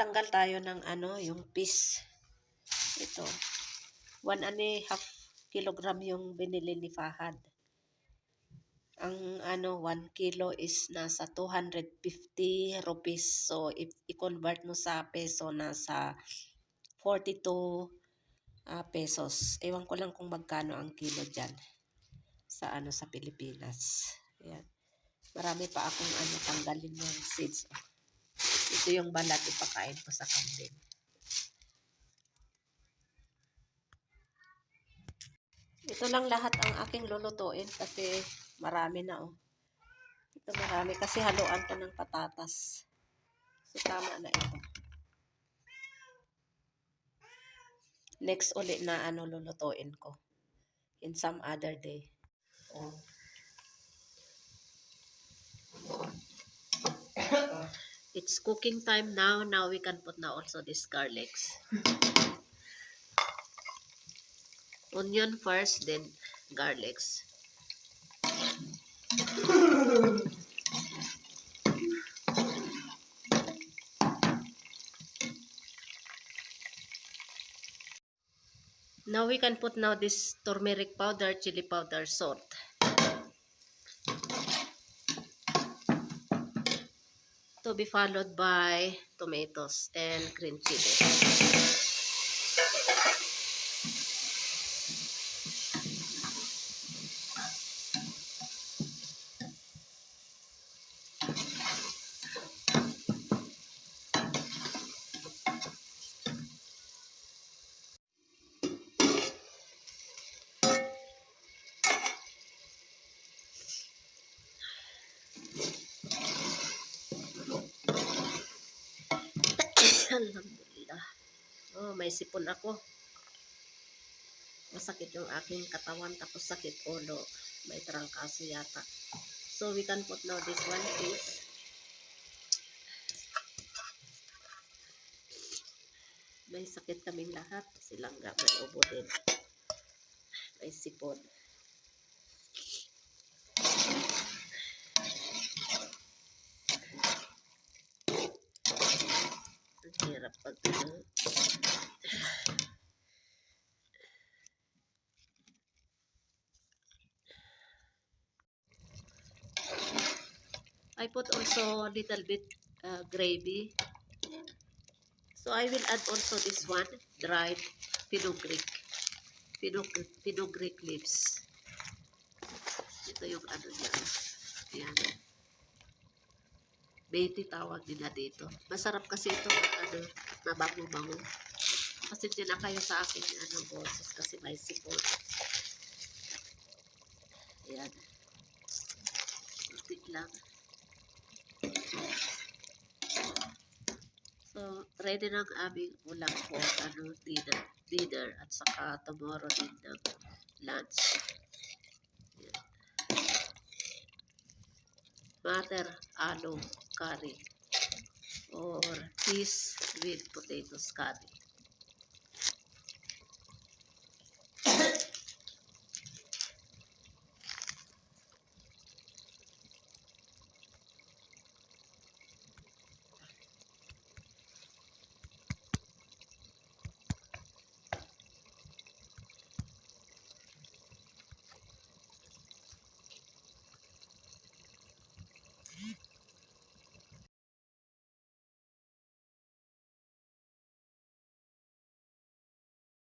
magtanggal tayo ng yung piece. Ito. 1.5 kilogram yung binili ni Fahad. Ang 1 kilo is nasa 250 rupees. So, if i-convert mo sa peso, nasa 42 pesos. Ewan ko lang kung magkano ang kilo dyan sa sa Pilipinas. Ayan. Marami pa akong tanggalin yung seeds. Ito yung balat, ipakain ko sa kambing. Ito lang lahat ang aking lulutuin kasi marami na Ito marami kasi haluan ko ng patatas. So tama na ito. Next uli na lulutuin ko. In some other day. It's cooking time now. Now we can put now also this garlics. Onion first, then garlics. Now we can put now this turmeric powder, chili powder, salt. To be followed by tomatoes and green chili. Alhamdulillah. Oh, may sipon ako. Masakit yung aking katawan, tapos sakit ulo. May trangkaso yata. So we can put now this one piece. May sakit kaming lahat. Silang may ubo din. May sipon. Ang hirap pag I put also a little bit gravy. So I will add also this one, dried fenugreek. Fenugreek leaves. Ito yung niya. Ayan. Beti tawag nila dito. Masarap kasi ito, mabango-bango. Kasi na kayo sa akin boses kasi may sipon. Ayan. Upit lang. So, ready na ang aming ulam for dinner at saka tomorrow din ng lunch. Ayan. Mother aloo curry or fish with potatoes curry.